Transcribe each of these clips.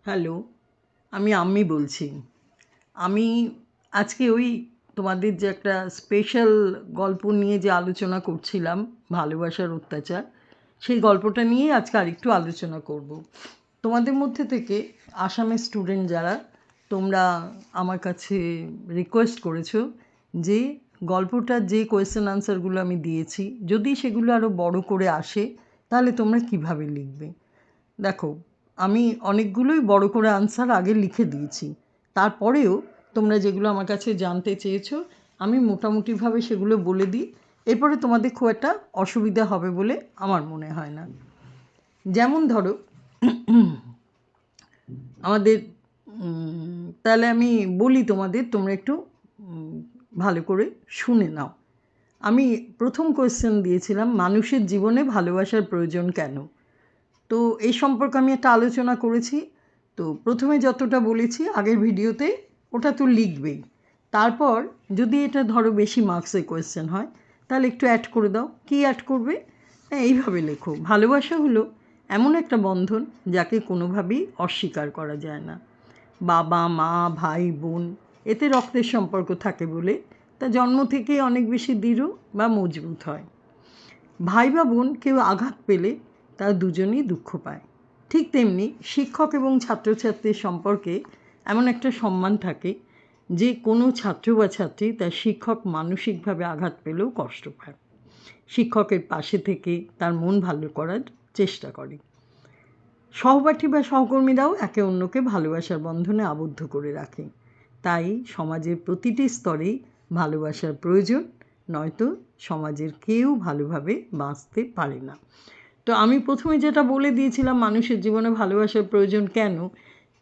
Hello, আমি আম্মি বলছি। আমি আজকে ওই তোমাদের যে একটা স্পেশাল গল্প নিয়ে যে আলোচনা করছিলাম, ভালোবাসার অত্যাচার, সেই গল্পটা নিয়েই আজকে আরেকটু আলোচনা করব। তোমাদের মধ্যে থেকে আসামের স্টুডেন্ট যারা, তোমরা আমার কাছে রিকোয়েস্ট করেছো যে গল্পটার যে কোয়েশ্চেন আনসারগুলো আমি দিয়েছি, যদি সেগুলো আরও বড় করে আসে তাহলে তোমরা কিভাবে লিখবে। দেখো, আমি অনেকগুলোই বড় করে আনসার আগে লিখে দিয়েছি, তারপরেও তোমরা যেগুলো আমার কাছে জানতে চেয়েছো আমি মোটামুটিভাবে সেগুলো বলে দিই। এরপরে তোমাদের খুব একটা অসুবিধা হবে বলে আমার মনে হয় না। যেমন ধরো, আমাদের তাহলে আমি বলি তোমাদের, তোমরা একটু ভালো করে শুনে নাও। আমি প্রথম কোয়েশ্চেন দিয়েছিলাম, মানুষের জীবনে ভালোবাসার প্রয়োজন কেন। তো এই সম্পর্কে আমি একটা আলোচনা করেছি। তো প্রথমে যতটা বলেছি আগের ভিডিওতে, ওটা তো লিখবেই। তারপর যদি এটা ধরো বেশি মার্কসের কোয়েশ্চেন হয় তাহলে একটু অ্যাড করে দাও। কি অ্যাড করবে? হ্যাঁ, এইভাবে লেখো, ভালোবাসা হলো এমন একটা বন্ধন যাকে কোনোভাবেই অস্বীকার করা যায় না। বাবা মা ভাই বোন, এতে রক্তের সম্পর্ক থাকে বলে তা জন্ম থেকেই অনেক বেশি দৃঢ় বা মজবুত হয়। ভাই বা বোন কেউ আঘাত পেলে তারা দুজনেই দুঃখ পায়। ঠিক তেমনি শিক্ষক এবং ছাত্রছাত্রীর সম্পর্কে এমন একটা সম্মান থাকে যে কোনো ছাত্র বা ছাত্রী তার শিক্ষক মানসিকভাবে আঘাত পেলেও কষ্ট পায়, শিক্ষকের পাশে থেকে তার মন ভালো করার চেষ্টা করে। সহপাঠী বা সহকর্মীরাও একে অন্যকে ভালোবাসার বন্ধনে আবদ্ধ করে রাখে। তাই সমাজের প্রতিটি স্তরেই ভালোবাসার প্রয়োজন, নয়তো সমাজের কেউ ভালোভাবে বাঁচতে পারে না। তো আমি প্রথমে যেটা বলে দিয়েছিলাম মানুষের জীবনে ভালোবাসার প্রয়োজন কেন,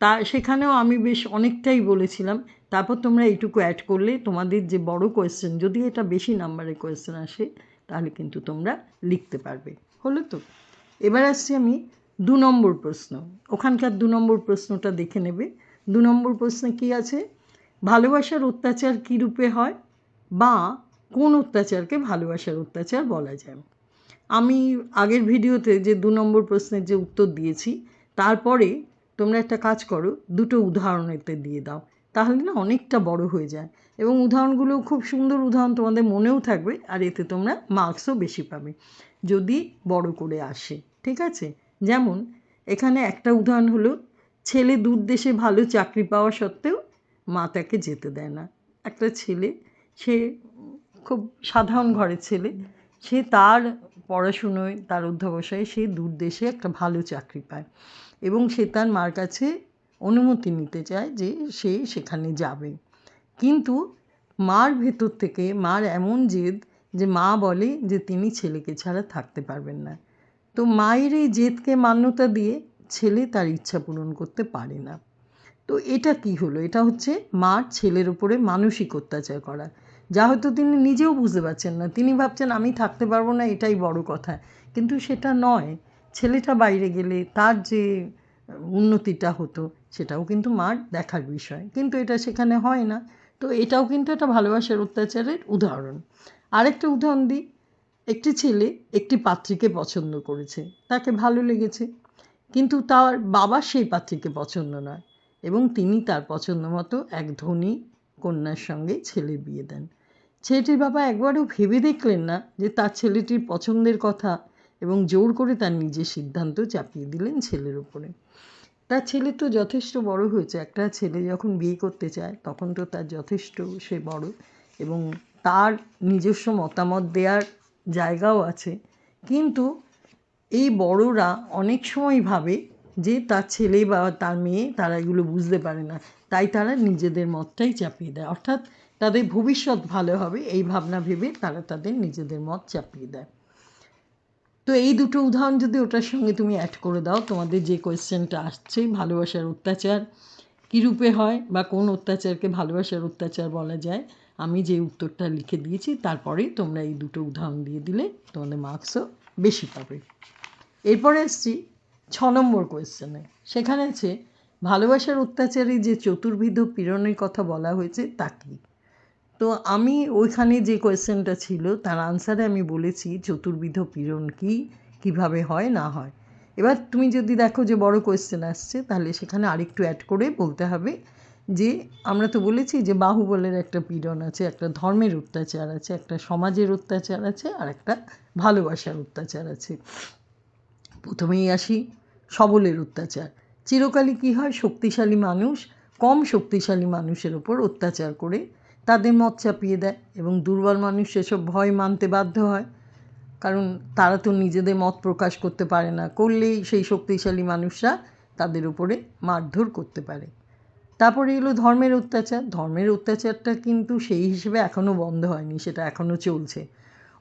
তা সেখানেও আমি বেশ অনেকটাই বলেছিলাম। তারপর তোমরা এইটুকু অ্যাড করলে তোমাদের যে বড় কোয়েশ্চেন, যদি এটা বেশি নাম্বারের কোয়েশ্চেন আসে তাহলে কিন্তু তোমরা লিখতে পারবে। হলো তো? এবার আসছি আমি 2 নম্বর প্রশ্ন। ওখানকার 2 নম্বর প্রশ্নটা দেখে নেবে। 2 নম্বর প্রশ্নে কী আছে? ভালোবাসার অত্যাচার কী রূপে হয়, বা কোন অত্যাচারকে ভালোবাসার অত্যাচার বলা যায়। আমি আগের ভিডিওতে যে 2 নম্বর প্রশ্নের যে উত্তর দিয়েছি, তারপরে তোমরা একটা কাজ করো, দুটো উদাহরণ এতে দিয়ে দাও, তাহলে না অনেকটা বড় হয়ে যায় এবং উদাহরণগুলো খুব সুন্দর উদাহরণ, তোমাদের মনেও থাকবে আর এতে তোমরা মার্কসও বেশি পাবে যদি বড় করে আসে। ঠিক আছে? যেমন এখানে একটা উদাহরণ হলো, ছেলে দূর দেশে ভালো চাকরি পাওয়া সত্ত্বেও মা তাকে যেতে দেয় না। একটা ছেলে, সে খুব সাধারণ ঘরের ছেলে, সে তার পড়াশুনোয় তার অধ্যবসায়ে সে দূর দেশে একটা ভালো চাকরি পায় এবং সে তার মার কাছে অনুমতি নিতে চায় যে সে সেখানে যাবে। কিন্তু মার ভেতর থেকে মার এমন জেদ যে মা বলে যে তিনি ছেলেকে ছাড়া থাকতে পারবেন না। তো মায়ের এই জেদকে মান্যতা দিয়ে ছেলে তার ইচ্ছা পূরণ করতে পারে না। তো এটা কি হলো? এটা হচ্ছে মার ছেলের উপরে মানসিক অত্যাচার করা, যা হয়তো তিনি নিজেও বুঝতে পারছেন না। তিনি ভাবছেন আমি থাকতে পারবো না, এটাই বড় কথা, কিন্তু সেটা নয়। ছেলেটা বাইরে গেলে তার যে উন্নতিটা হতো সেটাও কিন্তু মার দেখার বিষয়, কিন্তু এটা সেখানে হয় না। তো এটাও কিন্তু একটা ভালোবাসার অত্যাচারের উদাহরণ। আরেকটা উদাহরণ দিই, একটি ছেলে একটি পাত্রীকে পছন্দ করেছে, তাকে ভালো লেগেছে, কিন্তু তার বাবার সেই পাত্রীকে পছন্দ নয় এবং তিনি তার পছন্দ মতো এক ধনী কন্যার সঙ্গে ছেলের বিয়ে দেন। ছেলেটির বাবা একবারও ভেবে দেখলেন না যে তার ছেলেটির পছন্দের কথা এবং জোর করে তার নিজের সিদ্ধান্ত চাপিয়ে দিলেন ছেলের উপরে। তার ছেলে তো যথেষ্ট বড় হয়েছে, একটা ছেলে যখন বিয়ে করতে চায় তখন তো তার যথেষ্ট সে বড় এবং তার নিজস্ব মতামত দেওয়ার জায়গাও আছে। কিন্তু এই বড়রা অনেক সময় ভাবে যে তার ছেলে বা তার মেয়ে তারা এগুলো বুঝতে পারে না, তাই তারা নিজেদের মতটাই চাপিয়ে দেয়, অর্থাৎ তাদের ভবিষ্যৎ ভালো হবে এই ভাবনা ভেবে তারা তাদের নিজেদের মত চাপিয়ে দেয়। তো এই দুটো উদাহরণ যদি ওটার সঙ্গে তুমি অ্যাড করে দাও, তোমাদের যে কোয়েশ্চেনটা আসছে ভালোবাসার অত্যাচার কী রূপে হয় বা কোন অত্যাচারকে ভালোবাসার অত্যাচার বলা যায়, আমি যে উত্তরটা লিখে দিয়েছি তারপরে তোমরা এই দুটো উদাহরণ দিয়ে দিলে তোমাদের মার্কসও বেশি পাবে। এরপরে এসছি 6 নম্বর কোয়েশ্চেনে। সেখানে আছে ভালোবাসার অত্যাচারে যে চতুর্বিধ পীড়নের কথা বলা হয়েছে তা কী। তো আমি ওইখানে যে কোয়েশ্চেনটা ছিল তার আনসারে আমি বলেছি চতুর্বিধ পীড়ন কী, কীভাবে হয় না হয়। এবার তুমি যদি দেখো যে বড় কোয়েশ্চেন আসছে, তাহলে সেখানে আরেকটু অ্যাড করে বলতে হবে যে আমরা তো বলেছি যে বাহুবলের একটা পীড়ন আছে, একটা ধর্মের অত্যাচার আছে, একটা সমাজের অত্যাচার আছে, আর একটা ভালোবাসার অত্যাচার আছে। প্রথমেই আসি সবলের অত্যাচার। চিরকালই কী হয়, শক্তিশালী মানুষ কম শক্তিশালী মানুষের ওপর অত্যাচার করে তাদের মত চাপিয়ে দেয়, এবং দুর্বল মানুষ সেসব ভয় মানতে বাধ্য হয়, কারণ তারা তো নিজেদের মত প্রকাশ করতে পারে না, করলেই সেই শক্তিশালী মানুষরা তাদের উপরে মারধর করতে পারে। তারপরে এলো ধর্মের অত্যাচার। ধর্মের অত্যাচারটা কিন্তু সেই হিসেবে এখনও বন্ধ হয়নি, সেটা এখনও চলছে।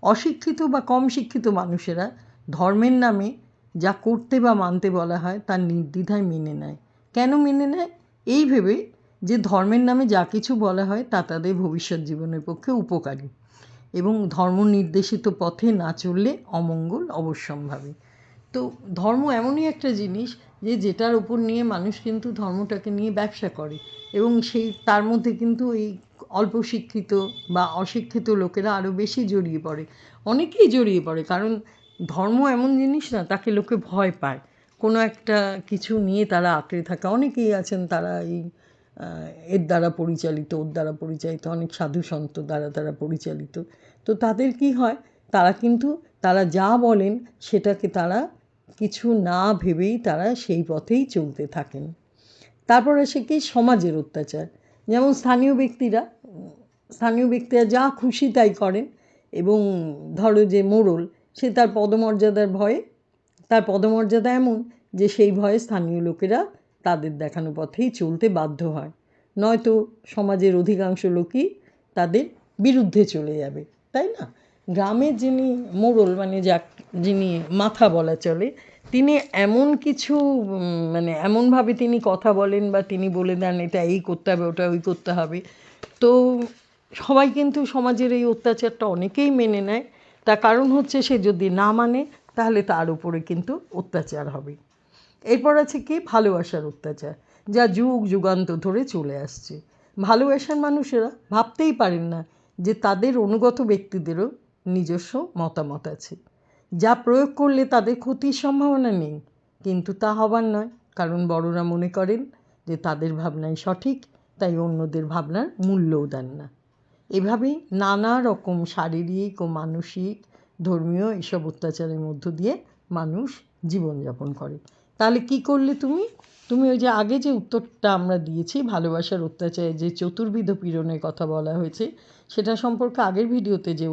অশিক্ষিত বা কম শিক্ষিত মানুষেরা ধর্মের নামে যা করতে বা মানতে বলা হয় তার নির্দ্বিধায় মেনে নেয়। কেন মেনে নেয়? এই ভেবে যে ধর্মের নামে যা কিছু বলা হয় তা তাদের ভবিষ্যৎ জীবনের পক্ষে উপকারী, এবং ধর্ম নির্দেশিত পথে না চললে অমঙ্গল অবশ্যম্ভাবী। তো ধর্ম এমনই একটা জিনিস যে যেটার ওপর নিয়ে মানুষ কিন্তু ধর্মটাকে নিয়ে ব্যবসা করে, এবং সেই তার মধ্যে কিন্তু এই অল্প শিক্ষিত বা অশিক্ষিত লোকেরা আরও বেশি জড়িয়ে পড়ে, অনেকেই জড়িয়ে পড়ে। কারণ ধর্ম এমন জিনিস না, তাকে লোকে ভয় পায়, কোনো একটা কিছু নিয়ে তারা আঁকড়ে থাকে। অনেকেই আছেন তারা এই এর দ্বারা পরিচালিত, ওর দ্বারা পরিচালিত, অনেক সাধু সন্ত দ্বারা তারা পরিচালিত। তো তাদের কি হয়, তারা কিন্তু তারা যা বলেন সেটাকে তারা কিছু না ভেবেই তারা সেই পথেই চলতে থাকেন। তারপর আসে কি সমাজের অত্যাচার। যেমন স্থানীয় ব্যক্তিরা যা খুশি তাই করেন, এবং ধরো যে মোড়ল, সে তার পদমর্যাদার ভয়ে, তার পদমর্যাদা এমন যে সেই ভয়ে স্থানীয় লোকেরা তাদের দেখানো পথেই চলতে বাধ্য হয়, নয়তো সমাজের অধিকাংশ লোকই তাদের বিরুদ্ধে চলে যাবে, তাই না? গ্রামের যিনি মোড়ল, মানে যিনি মাথা বলা চলে, তিনি এমন কিছু মানে এমনভাবে তিনি কথা বলেন বা তিনি বলে দেন এটা এই করতে হবে, ওটা ওই করতে হবে। তো সবাই কিন্তু সমাজের এই অত্যাচারটা অনেকেই মেনে নেয়। তার কারণ হচ্ছে সে যদি না মানে তাহলে তার উপরে কিন্তু অত্যাচার হবে। এরপর আছে কি ভালোবাসার অত্যাচার, যা যুগ যুগান্তর ধরে চলে আসছে। ভালোবাসার মানুষেরা ভাবতেই পারেন না যে তাদের অনুগত ব্যক্তিদেরও নিজস্ব মতামত আছে, যা প্রয়োগ করলে তাদের ক্ষতির সম্ভাবনা নেই, কিন্তু তা হবার নয়, কারণ বড়রা মনে করেন যে তাদের ভাবনাই সঠিক, তাই অন্যদের ভাবনার মূল্যও দেন না। এভাবেই নানা রকম শারীরিক ও মানসিক, ধর্মীয় এসব অত্যাচারের মধ্য দিয়ে মানুষ জীবনযাপন করে। তাহলে কি করলে তুমি ওই যে আগে যে উত্তরটা আমরা দিয়েছি, ভালোবাসার অত্যাচারে যে চতুর্বিধ পীড়নের কথা বলা হয়েছে, সেটা সম্পর্কে আগের ভিডিওতে যে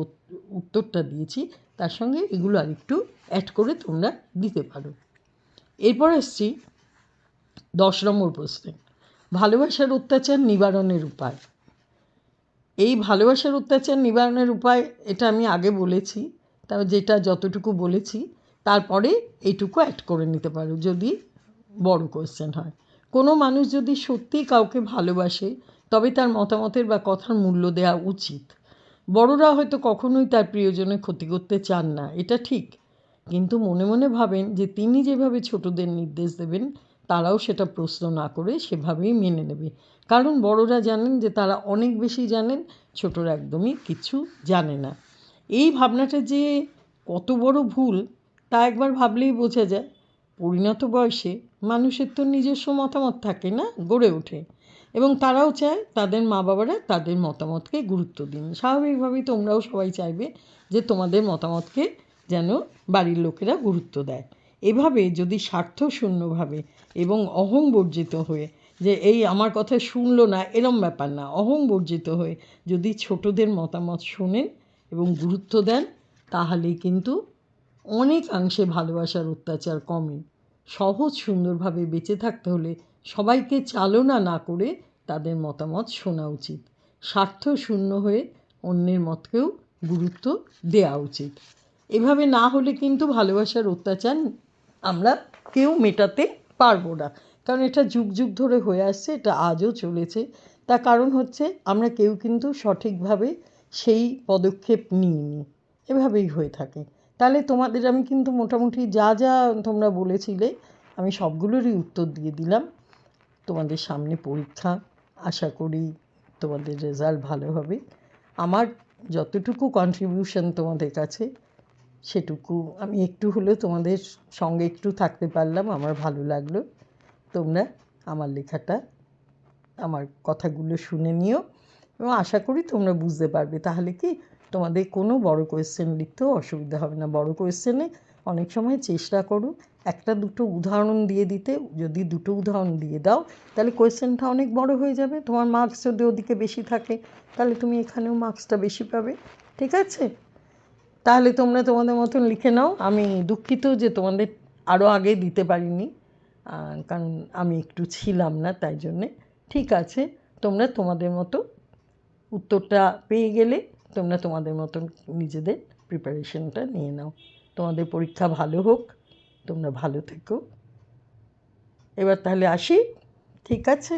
উত্তরটা দিয়েছি তার সঙ্গে এগুলো আরেকটু অ্যাড করে তোমরা দিতে পারো। এরপর আসছি 10 নম্বর প্রশ্নে, ভালোবাসার অত্যাচার নিবারণের উপায়। এই ভালোবাসার অত্যাচার নিবারণের উপায় এটা আমি আগে বলেছি, তবে যেটা যতটুকু বলেছি তারপরে এইটুকু অ্যাড করে নিতে পারো যদি বড় কোয়েশ্চেন হয়। কোনো মানুষ যদি সত্যিই কাউকে ভালোবাসে তবে তার মতামতের বা কথার মূল্য দেওয়া উচিত। বড়রা হয়তো কখনোই তার প্রিয়জনের ক্ষতি করতে চান না, এটা ঠিক, কিন্তু মনে মনে ভাবেন যে তিনি যেভাবে ছোটদের নির্দেশ দেবেন তারাও সেটা প্রশ্ন না করে সেভাবেই মেনে নেবে, কারণ বড়রা জানেন যে তারা অনেক বেশি জানেন, ছোটরা একদমই কিছু জানে না। এই ভাবনাটা যে কত বড় ভুল তা একবার ভাবলেই বোঝা যায়। পরিণত বয়সে মানুষের তো নিজস্ব মতামত থাকে না, গড়ে ওঠে, এবং তারাও চায় তাদের মা বাবারা তাদের মতামতকে গুরুত্ব দিন। স্বাভাবিকভাবেই তোমরাও সবাই চাইবে যে তোমাদের মতামতকে যেন বাড়ির লোকেরা গুরুত্ব দেয়। এভাবে যদি স্বার্থশূন্যভাবে এবং অহং বর্জিত হয়ে, যে এই আমার কথা শুনলো না এরম ব্যাপার না, অহং বর্জিত হয়ে যদি ছোটদের মতামত শোনেন এবং গুরুত্ব দেন, তাহলেই কিন্তু অনেকাংশে ভালোবাসার অত্যাচার কমে। সহজ সুন্দরভাবে বেঁচে থাকতে হলে সবাইকে চালনা না করে তাদের মতামত শোনা উচিত। স্বার্থ শূন্য হয়ে অন্যের মতকেও গুরুত্ব দেওয়া উচিত। এভাবে না হলে কিন্তু ভালোবাসার অত্যাচার আমরা কেউ মেটাতে পারবো না, কারণ এটা যুগ যুগ ধরে হয়ে আসছে, এটা আজও চলেছে। তার কারণ হচ্ছে আমরা কেউ কিন্তু সঠিকভাবে সেই পদক্ষেপ নিইনি, এভাবেই হয়ে থাকে। তাহলে তোমাদের আমি কিন্তু মোটামুটি যা যা তোমরা বলেছিলে আমি সবগুলোরই উত্তর দিয়ে দিলাম। তোমাদের সামনে পরীক্ষা, আশা করি তোমাদের রেজাল্ট ভালো হবে। আমার যতটুকু কন্ট্রিবিউশন তোমাদের কাছে সেটুকু আমি একটু হলেও তোমাদের সঙ্গে একটু থাকতে পারলাম, আমার ভালো লাগলো। তোমরা আমার লেখাটা, আমার কথাগুলো শুনে নিও এবং আশা করি তোমরা বুঝতে পারবে। তাহলে কি তোমাদের কোনো বড় কোয়েশ্চেন লিখতেও অসুবিধা হবে না। বড় কোয়েশ্চেনে অনেক সময় চেষ্টা করো একটা দুটো উদাহরণ দিয়ে দিতে। যদি দুটো উদাহরণ দিয়ে দাও তাহলে কোয়েশ্চেনটা অনেক বড় হয়ে যাবে। তোমার মার্কস যদি ওদিকে বেশি থাকে তাহলে তুমি এখানেও মার্কসটা বেশি পাবে। ঠিক আছে? তাহলে তোমরা তোমাদের মতন লিখে নাও। আমি দুঃখিত যে তোমাদের আরও আগে দিতে পারিনি, কারণ আমি একটু ছিলাম না, তাই জন্যে। ঠিক আছে, তোমরা তোমাদের মতো উত্তরটা পেয়ে গেলে তোমরা তোমাদের মতন নিজেদের প্রিপারেশনটা নিয়ে নাও। তোমাদের পরীক্ষা ভালো হোক, তোমরা ভালো থেকো। এবার তাহলে আসি, ঠিক আছে?